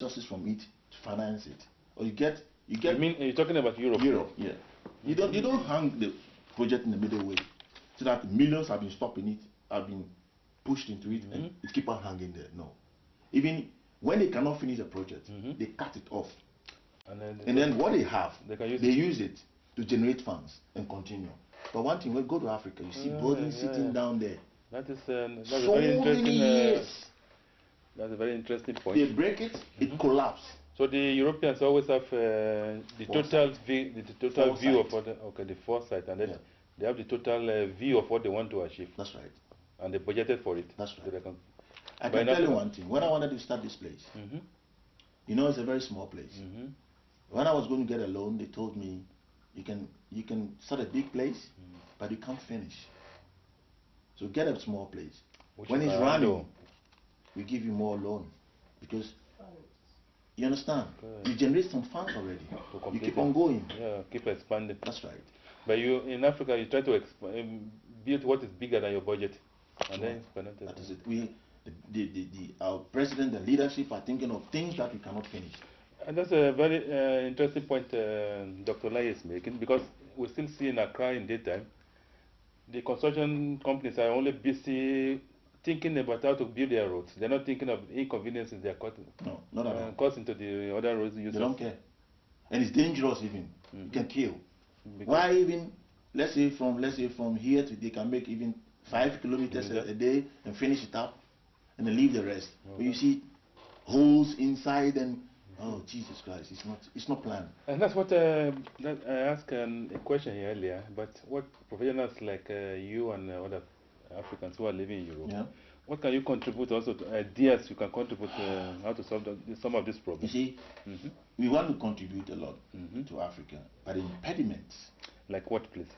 resources from it to finance it. Or you get. You mean you're talking about Europe? Europe, yeah. You don't hang the project in the middle way, so that millions have been stopping it, have been pushed into it, and it keep on hanging there. No, even when they cannot finish the project, they cut it off, and then what they have, they use it to generate funds and continue. But one thing, when you go to Africa, you see buildings sitting down there. That's so very interesting. Many years. That's a very interesting point. They break it, it collapses. So the Europeans always have the total view of what the foresight, and then they have the total view of what they want to achieve. That's right. And they budgeted for it. That's right. I can tell you one thing. When I wanted to start this place, you know, it's a very small place. When I was going to get a loan, they told me, you can start a big place, but you can't finish. So get a small place. When it's running, we give you more loan, because you understand, you generate some funds already. You keep on going. Yeah, keep expanding. That's right. But you in Africa, you try to build what is bigger than your budget, and then that is it. Our president and leadership are thinking of things that we cannot finish. And that's a very interesting point Dr. Laryea is making, because we still see in Accra in daytime, the construction companies are only busy thinking about how to build their roads. They're not thinking of inconveniences they are causing to the other roads users. They don't care. And it's dangerous even. You can kill. Why even, let's say from here to, they can make even 5 kilometers a day and finish it up and then leave the rest. But you see holes inside, and oh Jesus Christ, it's not planned. And that's what I asked a question here earlier, but what professionals like you and other Africans who are living in Europe, what can you contribute also to ideas you can contribute how to solve some of these problems? You see, we want to contribute a lot to Africa, but impediments. Like what, please?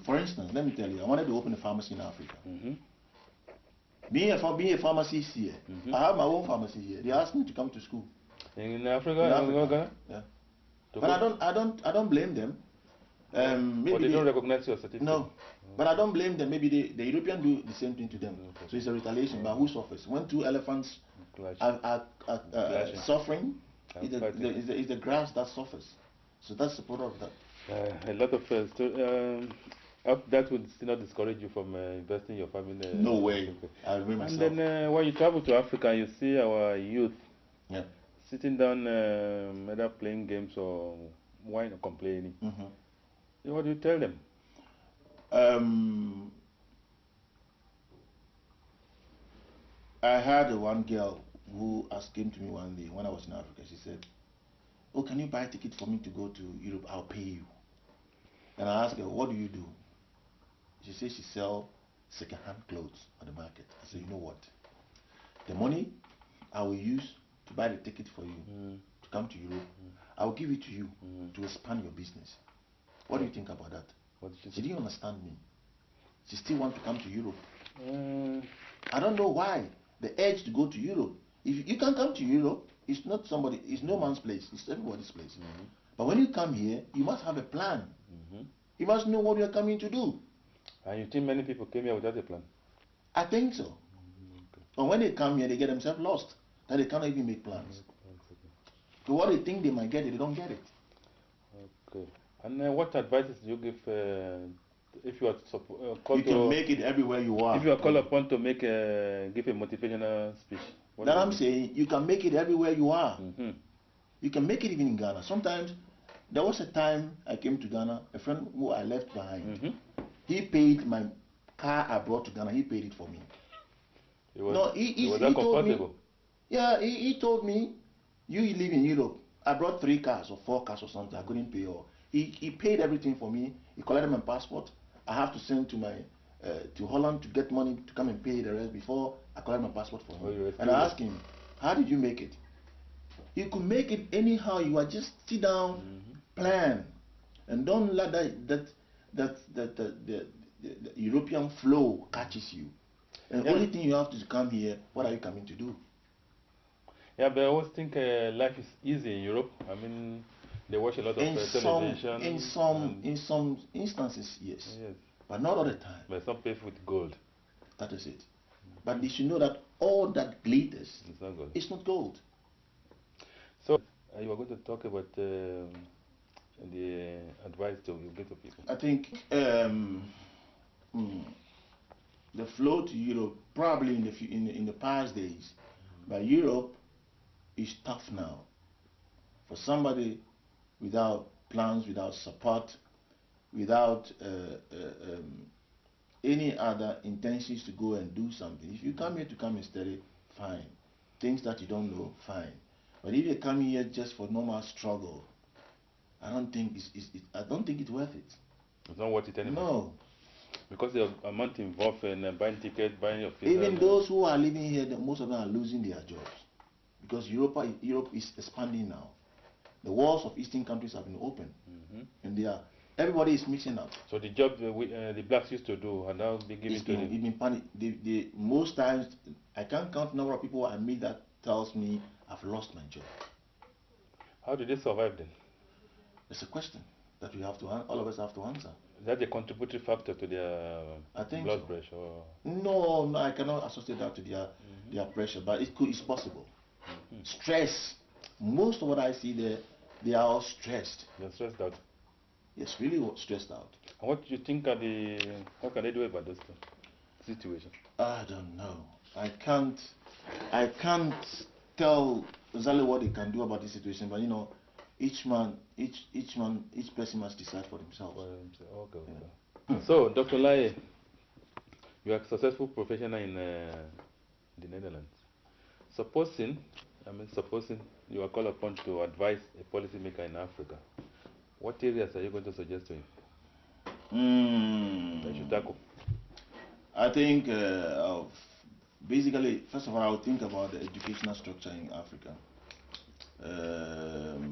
For instance, let me tell you, I wanted to open a pharmacy in Africa. Being a pharmacist here, I have my own pharmacy here. They asked me to come to school. In Africa? Yeah. But I don't blame them. Maybe they don't recognize your certificate. No, but I don't blame them. Maybe the Europeans do the same thing to them. So it's a retaliation. But who suffers? When two elephants are suffering, it's the grass that suffers. So that's the product of that. A lot of that would still not discourage you from investing in your family. No way. I'll bring myself. And then when you travel to Africa, you see our youth sitting down, either playing games or whining or complaining. What do you tell them? I had one girl who came to me one day when I was in Africa. She said, "Oh, can you buy a ticket for me to go to Europe? I'll pay you." And I asked her, "What do you do?" She said she sells second-hand clothes on the market. I said, "You know what? The money I will use to buy the ticket for you to come to Europe, I will give it to you to expand your business. What do you think about that?" She didn't understand me. She still wants to come to Europe. I don't know why. The urge to go to Europe. If you can come to Europe, it's no man's place. It's everybody's place. But when you come here, you must have a plan. You must know what you're coming to do. And you think many people came here without a plan? I think so. But when they come here, they get themselves lost. That they cannot even make plans. So what they think they might get it, they don't get it. Okay. And what advices do you give if you are called to... You can make it everywhere you are. If you are called upon to give a motivational speech. That I'm saying, you can make it everywhere you are. You can make it even in Ghana. Sometimes, there was a time I came to Ghana, a friend who I left behind. He paid my car I brought to Ghana, he paid it for me. He told me, he told me, you live in Europe. I brought 3 cars or 4 cars or something. I couldn't pay all. He paid everything for me. He collected my passport. I have to send to Holland to get money to come and pay the rest before I collect my passport for him. And I asked him, how did you make it? You could make it anyhow. You are just sit down, plan, and don't let the European flow catches you. And the only thing you have to come here, what are you coming to do? Yeah, but I always think life is easy in Europe. I mean, they watch a lot of television. In some instances, yes. But not all the time. But some pay with gold. That is it. But you should know that all that glitters it's not gold. It's not gold. So, you are going to talk about the advice to you give to people. I think mm, the flow to Europe, probably in the past days, but Europe is tough now. For somebody without plans, without support, without any other intentions to go and do something. If you come here to come and study, fine. Things that you don't know, fine. But if you come here just for normal struggle, I don't think it's worth it. It's not worth it anymore. No. Because the amount involved in buying tickets, buying your visa. Even those who are living here, most of them are losing their jobs. Because Europe is expanding now. The walls of eastern countries have been opened. And everybody is mixing up. So the job the blacks used to do are now being given to them. It's been panic. Most times, I can't count the number of people I meet that tells me I've lost my job. How do they survive then? It's a question that all of us have to answer. Is that the contributory factor to their blood pressure? No, I cannot associate that to their pressure, but it's possible. Stress. Most of what I see there, they are all stressed. They're stressed out. Yes, really stressed out. And what do you think how can they do about this situation? I don't know. I can't tell exactly what they can do about this situation, but each person must decide for themselves. Okay. Yeah. So, Dr. Laryea, you are a successful professional in the Netherlands. Supposing you are called upon to advise a policymaker in Africa, what areas are you going to suggest to him that you should tackle? I think basically, first of all, I would think about the educational structure in Africa.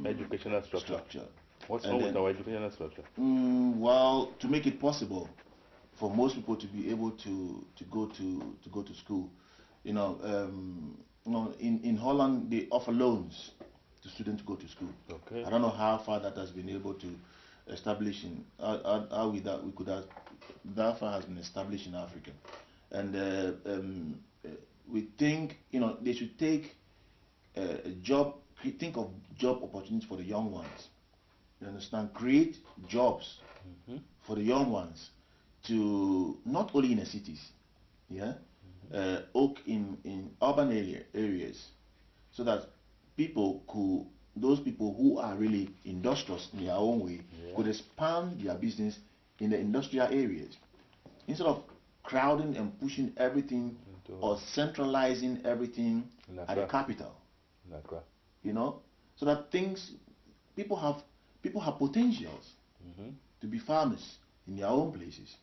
Educational structure. What's wrong with our educational structure? Well, to make it possible for most people to be able to go to school, in Holland they offer loans to students to go to school. Okay. I don't know how far that has been able to establish that far has been established in Africa, and we think they should think of job opportunities for the young ones. You understand? Create jobs for the young ones, to not only in the cities, in urban areas, so that those people who are really industrious in their own way could expand their business in the industrial areas, instead of crowding and pushing everything or centralizing everything at the capital. So that people have potentials to be farmers in their own places,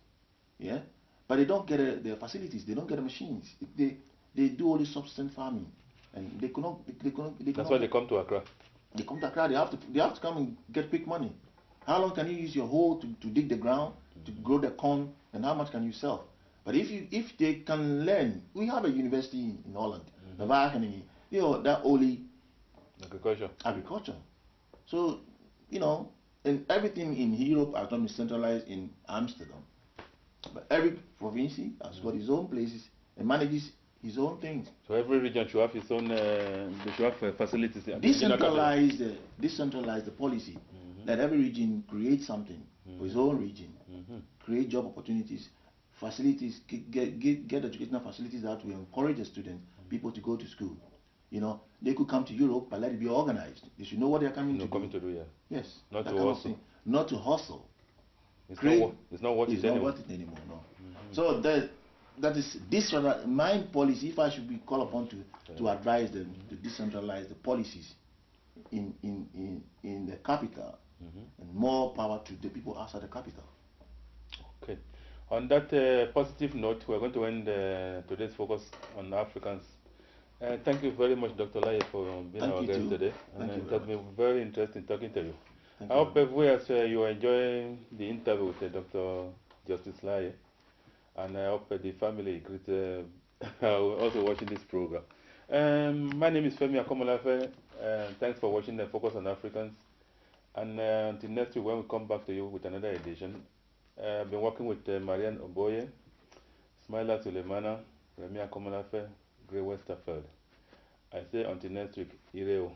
but they don't get the facilities, they don't get the machines. They do only subsistence farming, and they cannot. That's why they come to Accra. They come to Accra. They have to come and get quick money. How long can you use your hoe to dig the ground, to grow the corn, and how much can you sell? But if they can learn, we have a university in Holland, that only agriculture. So and everything in Europe has not been centralized in Amsterdam. But every province has got his own places and manages his own things. So every region should have its own. They should have facilities. Decentralize the policy. That every region create something for his own region. Create job opportunities, facilities, get educational facilities that will encourage the students, people to go to school. They could come to Europe, but let it be organized. They should know what they are coming to do. Yes. Not to hustle. Not to hustle. It's not worth it anymore. No. So that is my policy. If I should be called upon to advise them to decentralize the policies in the capital, and more power to the people outside the capital. Okay. On that positive note, we're going to end today's focus on Africans. Thank you very much, Dr. Laryea, for being our guest today. And it has been very interesting talking to you. I hope you enjoy the interview with Dr. Justice Laryea, and I hope the family are also watching this program. My name is Femi Akomolafe. Thanks for watching the Focus on Africans. And until next week, when we come back to you with another edition, I've been working with Marianne Oboye, Smiler Sulemana, Remi Akomolafe, Grey Westerfeld. I say until next week, Ireo.